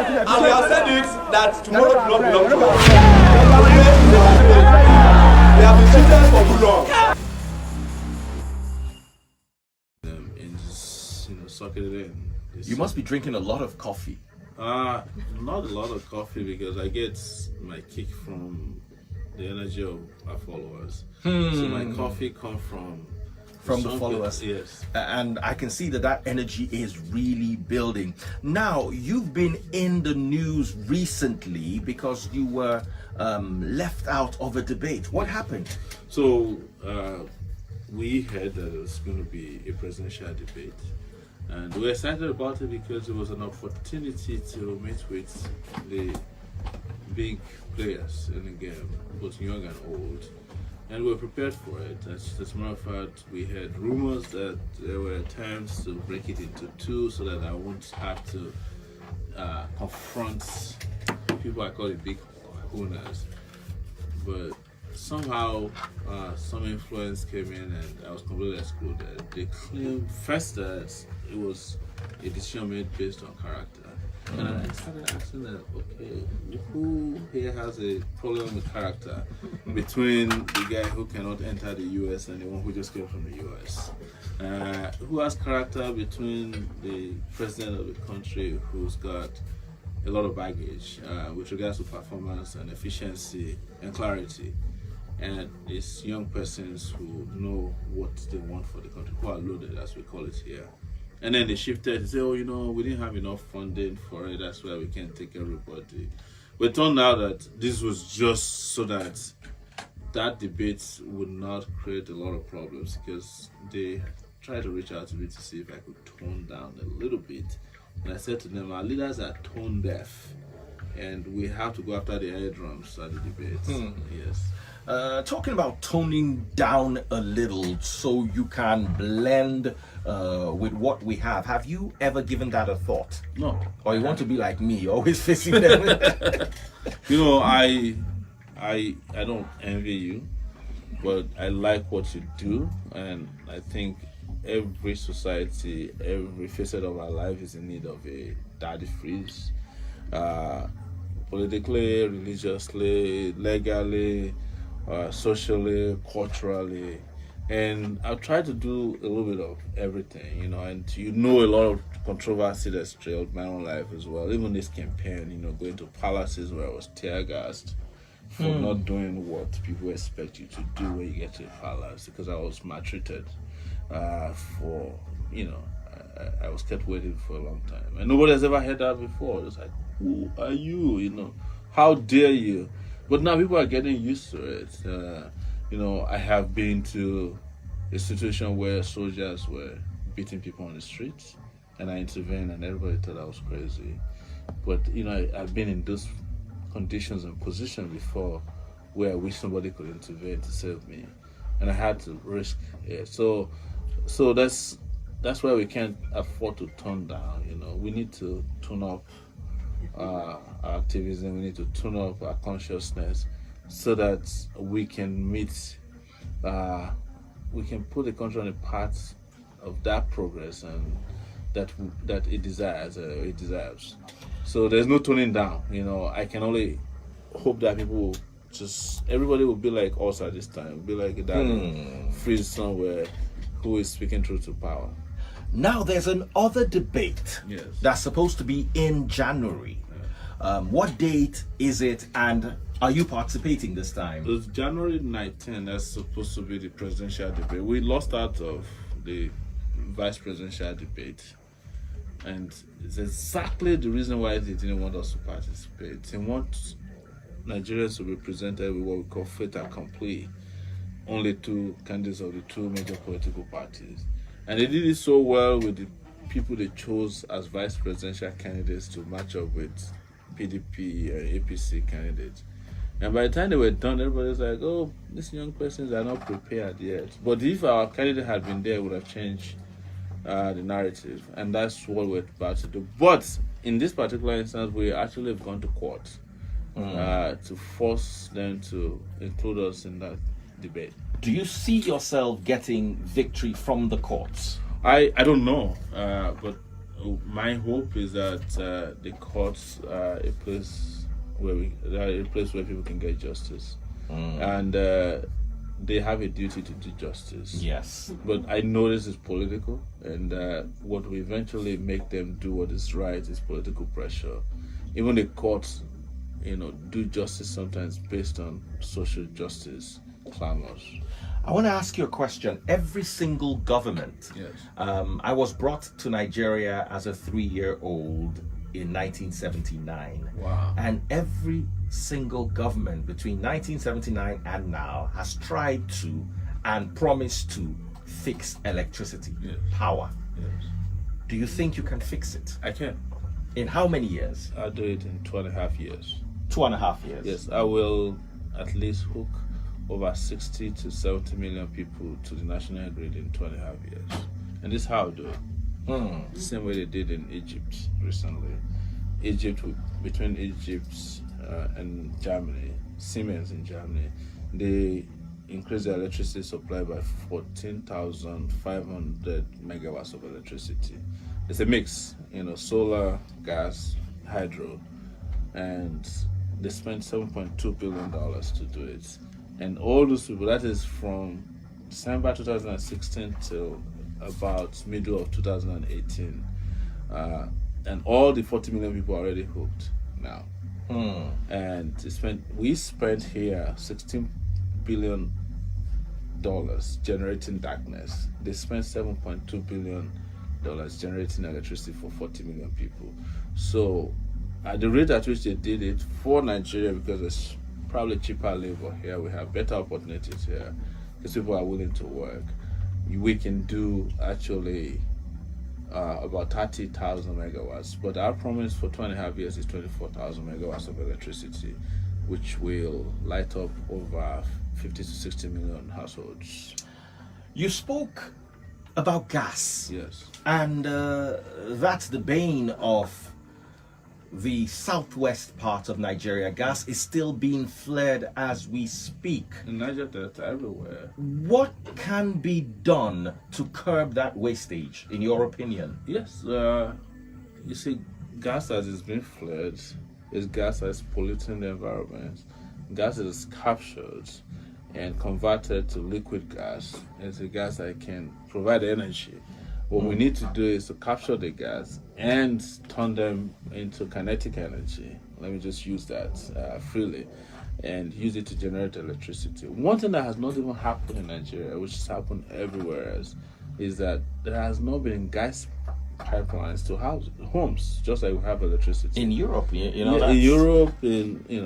And we have said it that tomorrow will not belong to us. They have been cheated for too long. And just, suck it in. You must be drinking a lot of coffee. Not a lot of coffee because I get my kick from the energy of our followers. So my coffee comes from the followers. Yes. And I can see that energy is really building. Now, you've been in the news recently because you were left out of a debate. What happened? So we heard that it was going to be a presidential debate. And we were excited about it because it was an opportunity to meet with the big players in the game, both young and old. And we were prepared for it. As a matter of fact, we had rumors that there were attempts to break it into two so that I won't have to confront people I call it big owners. But somehow some influence came in and I was completely excluded. They claimed first that it was a decision made based on character. And I started asking them, okay, who here has a problem with character between the guy who cannot enter the US and the one who just came from the US? Who has character between the president of the country who's got a lot of baggage with regards to performance and efficiency and clarity, and these young persons who know what they want for the country, who are loaded as we call it here? And then they shifted and say, oh, we didn't have enough funding for it, that's why we can't take everybody. But it turned out that this was just so that debate would not create a lot of problems, because they tried to reach out to me to see if I could tone down a little bit. And I said to them, our leaders are tone deaf, and we have to go after the eardrums at the debates. Yes. Talking about toning down a little so you can blend with what we have you ever given that a thought? No. Or you want to be like me, always facing them? I don't envy you, but I like what you do, and I think every society, every facet of our life is in need of a daddy freeze. Politically, religiously, legally, socially, culturally, and I've tried to do a little bit of everything, and a lot of controversy that's trailed my own life as well. Even this campaign, going to palaces where I was tear gassed for not doing what people expect you to do when you get to a palace, because I was maltreated I was kept waiting for a long time, and nobody has ever heard that before. It's like, who are you? How dare you? But now people are getting used to it. I have been to a situation where soldiers were beating people on the streets, and I intervened, and everybody thought I was crazy. But I've been in those conditions and positions before where I wish somebody could intervene to save me, and I had to risk it. So that's why we can't afford to tone down. We need to tune up our activism. We need to tune up our consciousness so that we can meet, we can put the country on a path of that progress and that it desires. It deserves. So there's no toning down. I can only hope that people everybody will be like us at this time. Be like that freeze somewhere who is speaking truth to power. Now there's another debate that's supposed to be in January. What date is it, and are you participating this time? It's January 19th. That's supposed to be the presidential debate. We lost out of the vice presidential debate, and it's exactly the reason why they didn't want us to participate. They want Nigerians to be presented with what we call fait accompli, only two candidates of the two major political parties. And they did it so well with the people they chose as vice presidential candidates to match up with PDP or APC candidates. And by the time they were done, everybody was like, oh, these young persons are not prepared yet. But if our candidate had been there, it would have changed the narrative. And that's what we're about to do. But in this particular instance, we actually have gone to court to force them to include us in that debate. Do you see yourself getting victory from the courts? I don't know, but my hope is that the courts are a place where people can get justice, and they have a duty to do justice. Yes. But I know this is political, and what will eventually make them do what is right is political pressure. Even the courts, do justice sometimes based on social justice clamors. I want to ask you a question. Every single government, Yes. I was brought to Nigeria as a 3-year-old in 1979. Wow. And every single government between 1979 and now has tried to and promised to fix electricity, Yes. power. Yes. Do you think you can fix it? I can. In how many years? I'll do it in 2.5 years. 2.5 years. Yes, I will at least hook over 60 to 70 million people to the national grid in 2.5 years. And this is how I'll do it. The same way they did in Egypt recently. Between Egypt and Germany, Siemens in Germany, they increased their electricity supply by 14,500 megawatts of electricity. It's a mix, solar, gas, hydro, and they spent $7.2 billion to do it. And all those people, that is from December 2016 till about middle of 2018. And all the 40 million people are already hooked now. And we spent here $16 billion generating darkness. They spent $7.2 billion generating electricity for 40 million people. So at the rate at which they did it for Nigeria, because it's probably cheaper labor here, we have better opportunities here, because people are willing to work, we can do actually about 30,000 megawatts. But our promise for 2.5 years is 24,000 megawatts of electricity, which will light up over 50 to 60 million households. You spoke about gas. Yes. And that's the bane of the southwest part of Nigeria. Gas is still being flared as we speak. In Niger Delta, everywhere. What can be done to curb that wastage, in your opinion? Yes. You see, gas that is being flared is gas that is polluting the environment. Gas that is captured and converted to liquid gas. It's a gas that can provide energy. What we need to do is to capture the gas and turn them into kinetic energy. Let me just use that freely and use it to generate electricity. One thing that has not even happened in Nigeria, which has happened everywhere else, is that there has not been gas pipelines to homes, just like we have electricity. In Europe, In Europe,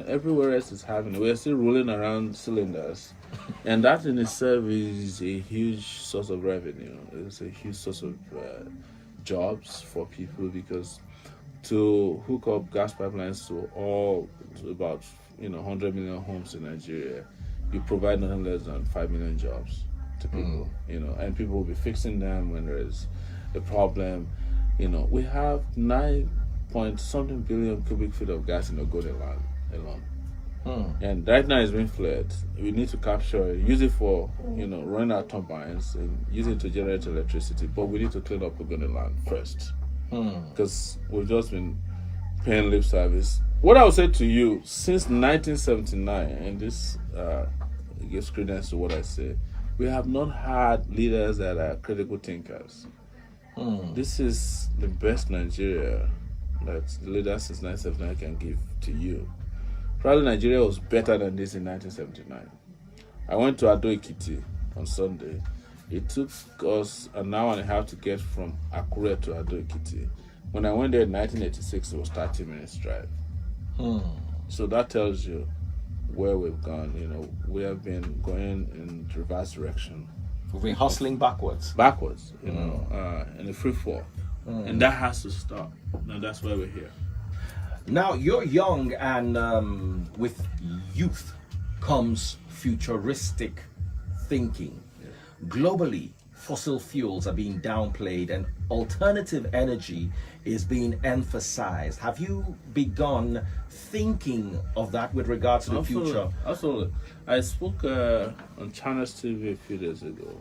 everywhere else is having it. We're still rolling around cylinders. And that in itself is a huge source of revenue. It's a huge source of jobs for people, because to hook up gas pipelines to about 100 million homes in Nigeria, you provide nothing less than 5 million jobs to people. And people will be fixing them when there is a problem. We have 9-point-something billion cubic feet of gas in Ogoni land alone. And right now it's being flared. We need to capture it, use it for, running our turbines and use it to generate electricity. But we need to clean up Ogoni land first, because we've just been paying lip service. What I would say to you, since 1979, and this gives credence to what I say, we have not had leaders that are critical thinkers. This is the best Nigeria that the leaders since 1979 can give to you. Probably Nigeria was better than this in 1979. I went to Ado Ekiti on Sunday. It took us an hour and a half to get from Akure to Ado Ekiti. When I went there in 1986, it was 30 minutes drive. So that tells you where we've gone. We have been going in reverse direction. We've been hustling backwards. In a free fall. And that has to stop. Now that's why we're here. Now, you're young, and with youth comes futuristic thinking. Globally, fossil fuels are being downplayed and alternative energy is being emphasized. Have you begun thinking of that with regards to the future? Absolutely. I spoke on China's TV a few days ago,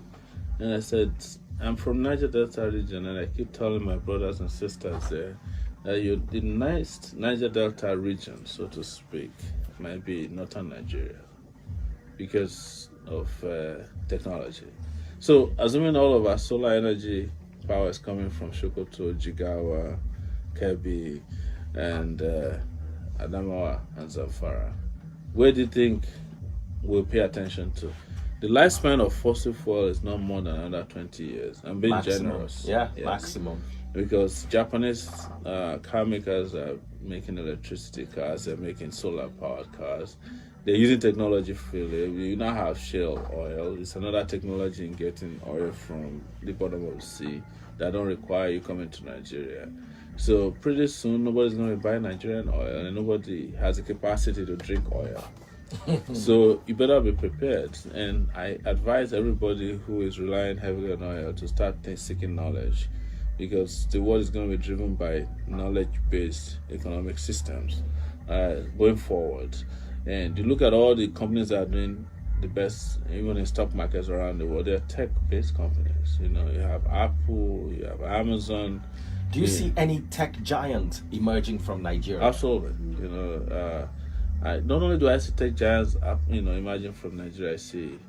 and I said I'm from Niger Delta region, and I keep telling my brothers and sisters there that the nice Niger Delta region, so to speak, might be northern Nigeria because of technology. So, assuming all of our solar energy power is coming from Sokoto, Jigawa, Kebbi, and Adamawa and Zamfara, where do you think we'll pay attention to? The lifespan of fossil fuel is not more than another 20 years. I'm being generous. Yeah, yes. Maximum. Because Japanese car makers are making electricity cars, they're making solar powered cars. They're using technology freely. We now have shale oil. It's another technology in getting oil from the bottom of the sea that don't require you coming to Nigeria. So pretty soon, nobody's going to buy Nigerian oil, and nobody has the capacity to drink oil. So you better be prepared. And I advise everybody who is relying heavily on oil to start seeking knowledge, because the world is going to be driven by knowledge-based economic systems going forward. And you look at all the companies that are doing the best, even in stock markets around the world, they're tech-based companies. You know, you have Apple, you have Amazon. Do you see any tech giant emerging from Nigeria? Absolutely. You know, not only do I see tech giants, emerging from Nigeria, I see,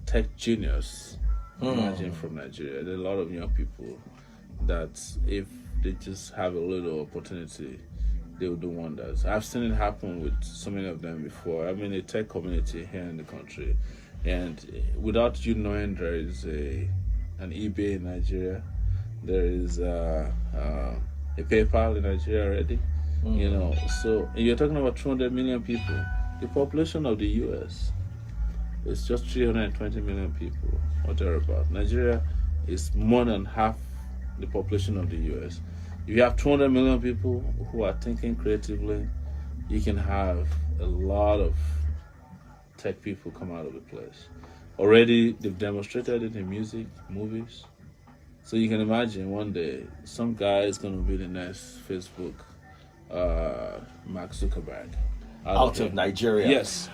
tech genius emerging from Nigeria. There are a lot of young people that, if they just have a little opportunity, they will do wonders. I've seen it happen with so many of them before. I'm in a tech community here in the country, and without you knowing, there is an eBay in Nigeria. There is a PayPal in Nigeria already. You know, so you're talking about 200 million people. The population of the US is just 320 million people, or thereabout. Nigeria is more than half the population of the US. If you have 200 million people who are thinking creatively, you can have a lot of tech people come out of the place. Already, they've demonstrated it in music, movies. So you can imagine one day, some guy is going to be the next Facebook Mark Zuckerberg. Out of Nigeria. Yes.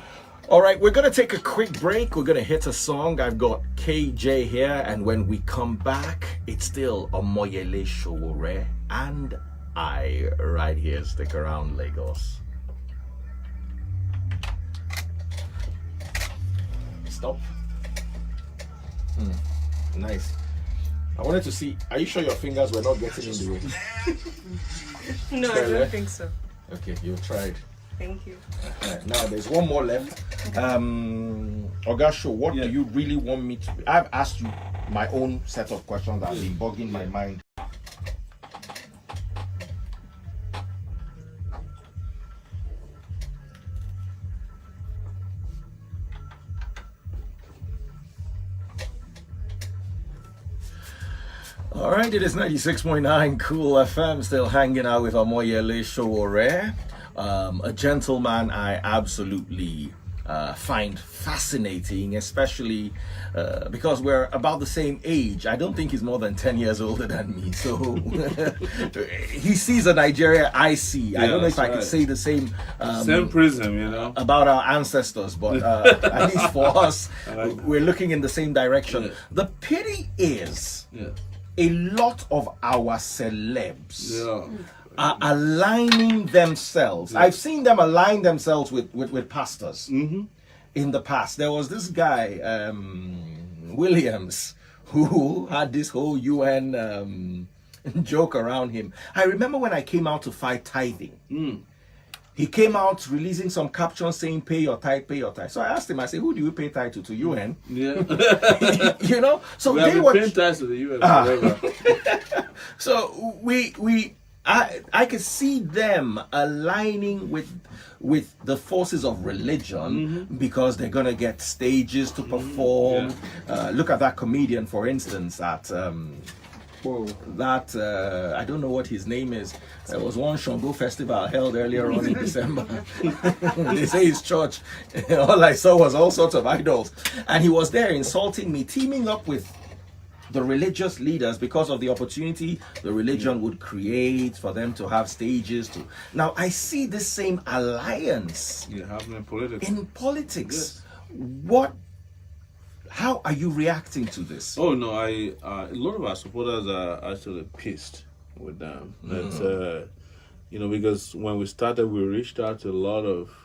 All right, we're going to take a quick break. We're going to hit a song. I've got KJ here, and when we come back, it's still Omoyele Sowore and I right here. Stick around, Lagos. Stop. Nice. I wanted to see, are you sure your fingers were not getting in the way? No, I don't think so. Okay, you tried. Thank you. Now there's one more left. Ogasho, what do you really want me to? I've asked you my own set of questions that have been bugging my mind. All right, it is 96.9 Cool FM, still hanging out with Omoyele Sowore, a gentleman I absolutely find fascinating, especially because we're about the same age. I don't think he's more than 10 years older than me, so he sees a Nigeria I see. I don't know if I could say the same prism, you know, about our ancestors, but at least for us, we're looking in the same direction. The pity is, a lot of our celebs are aligning themselves. I've seen them align themselves with pastors in the past. There was this guy, Williams, who had this whole UN joke around him. I remember when I came out to fight tithing. He came out releasing some captions saying, pay your tithe, pay your tithe. So I asked him, I said, who do you pay tithe to UN? Yeah. You know? So we they were paying tithe to the UN. So I could see them aligning with the forces of religion because they're gonna get stages to perform. Look at that comedian, for instance, at I don't know what his name is. There was one Shango festival held earlier on in December. They say his church, all I saw was all sorts of idols, and he was there insulting me, teaming up with the religious leaders because of the opportunity the religion would create for them to have stages to. Now I see this same alliance happening in politics. In politics. Yes. How are you reacting to this? Oh no, a lot of our supporters are actually pissed with them. That because when we started, we reached out to a lot of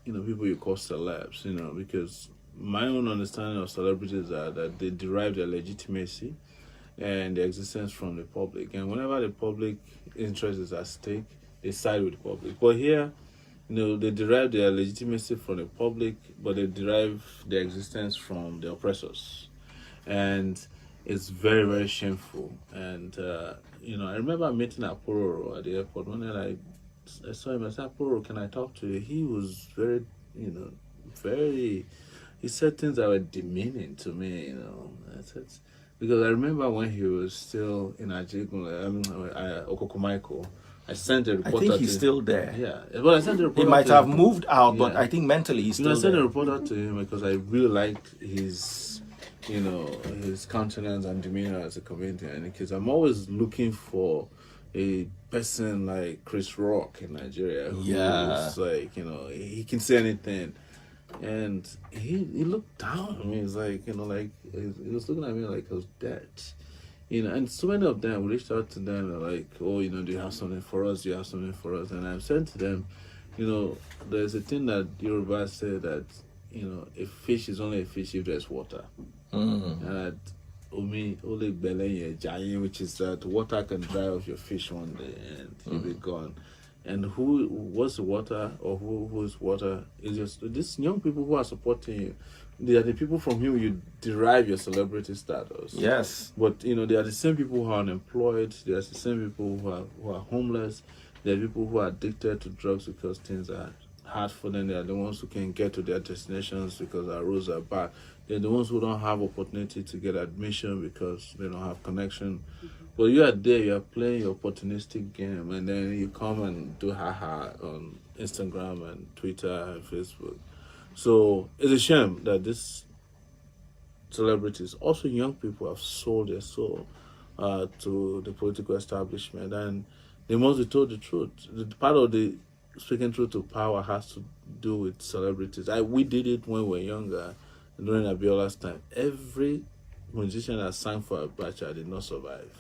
people you call celebs. Because my own understanding of celebrities are that they derive their legitimacy and their existence from the public, and whenever the public interest is at stake, they side with the public. But here, they derive their legitimacy from the public, but they derive their existence from the oppressors. And it's very, very shameful. And, I remember meeting Aporo at the airport. One night I saw him, I said, Aporo, can I talk to you? He was very, he said things that were demeaning to me, because I remember when he was still in Okokomaiko, I sent a reporter. I think he's still there. Yeah, but I sent a reporter. He might have moved out, yeah. But I think mentally he's still I sent there. a reporter to him because I really liked his, his countenance and demeanor as a comedian. Because I'm always looking for a person like Chris Rock in Nigeria who's like, he can say anything. And he looked down on me. It's like, he was looking at me like I was dead. And so many of them, we reached out to them, they're like, oh, do you have something for us? Do you have something for us? And I've said to them, there's a thing that Yoruba say that, a fish is only a fish if there's water. And which is that water can dry off your fish one day and you'll be gone. And what's the water or who's water is just these young people who are supporting you. They are the people from whom you derive your celebrity status. Yes. But they are the same people who are unemployed. They are the same people who are homeless. They are people who are addicted to drugs because things are hard for them. They are the ones who can get to their destinations because our roads are bad. They're the ones who don't have opportunity to get admission because they don't have connection. But you are there, you are playing your opportunistic game, and then you come and do haha on Instagram and Twitter and Facebook. So it's a shame that these celebrities, also young people, have sold their soul to the political establishment, and they must be told the truth. Part of the speaking truth to power has to do with celebrities. We did it when we were younger, during Abiola's time. Every musician that sang for Abacha did not survive.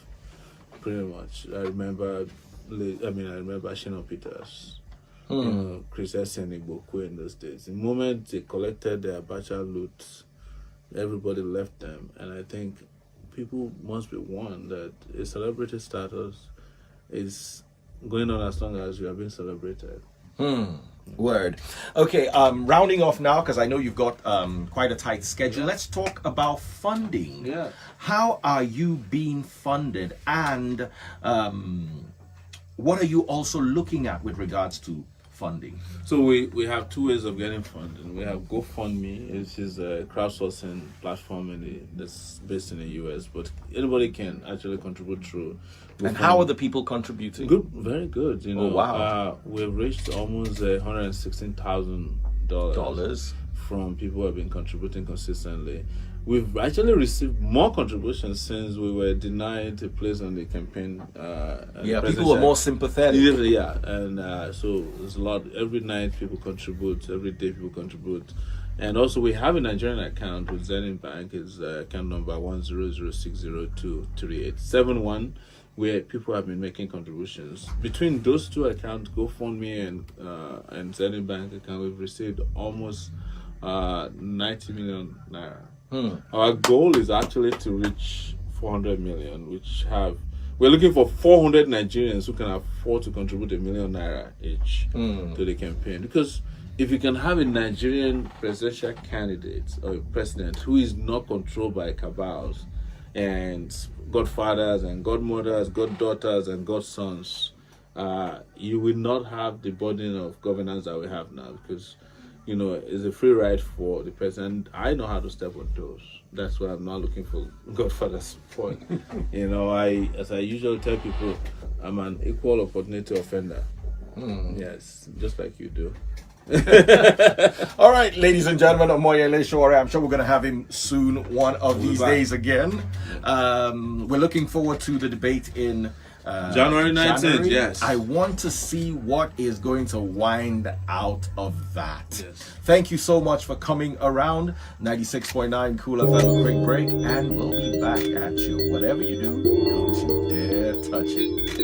Pretty much. I remember Shino Peters, Chris Essenigboku in those days. The moment they collected their Abacha loot, everybody left them. And I think people must be warned that a celebrity status is going on as long as you are being celebrated. Word. Okay, rounding off now, because I know you've got quite a tight schedule. Let's talk about funding. Yeah. How are you being funded, and what are you also looking at with regards to funding? So we have two ways of getting funding. We have GoFundMe, which is a crowdsourcing platform that's based in the US, but anybody can actually contribute through GoFundMe. And how are the people contributing? Good, very good. Oh, wow. We've reached almost $116,000 from people who have been contributing consistently. We've actually received more contributions since we were denied a place on the campaign. People were more sympathetic. Yeah, and so there's a lot. Every night people contribute, every day people contribute. And also we have a Nigerian account with Zenith Bank. It's account number 100602387, where people have been making contributions. Between those two accounts, GoFundMe and Zenith Bank account, we've received almost 90 million naira. Our goal is actually to reach 400 million, we're looking for 400 Nigerians who can afford to contribute $1 million naira each to the campaign. Because if you can have a Nigerian presidential candidate or a president who is not controlled by cabals and godfathers and godmothers, goddaughters and godsons, you will not have the burden of governance that we have now, because it's a free ride for the president. I know how to step on toes. That's why I'm not looking for godfather support. As I usually tell people, I'm an equal opportunity offender. Yes, just like you do. All right, ladies and gentlemen, Omoyele Sowore. I'm sure we're going to have him soon, one of these days again. We're looking forward to the debate in January 19th, yes. I want to see what is going to wind out of that. Yes. Thank you so much for coming around. 96.9 Cool FM, a quick break, and we'll be back at you. Whatever you do, don't you dare touch it.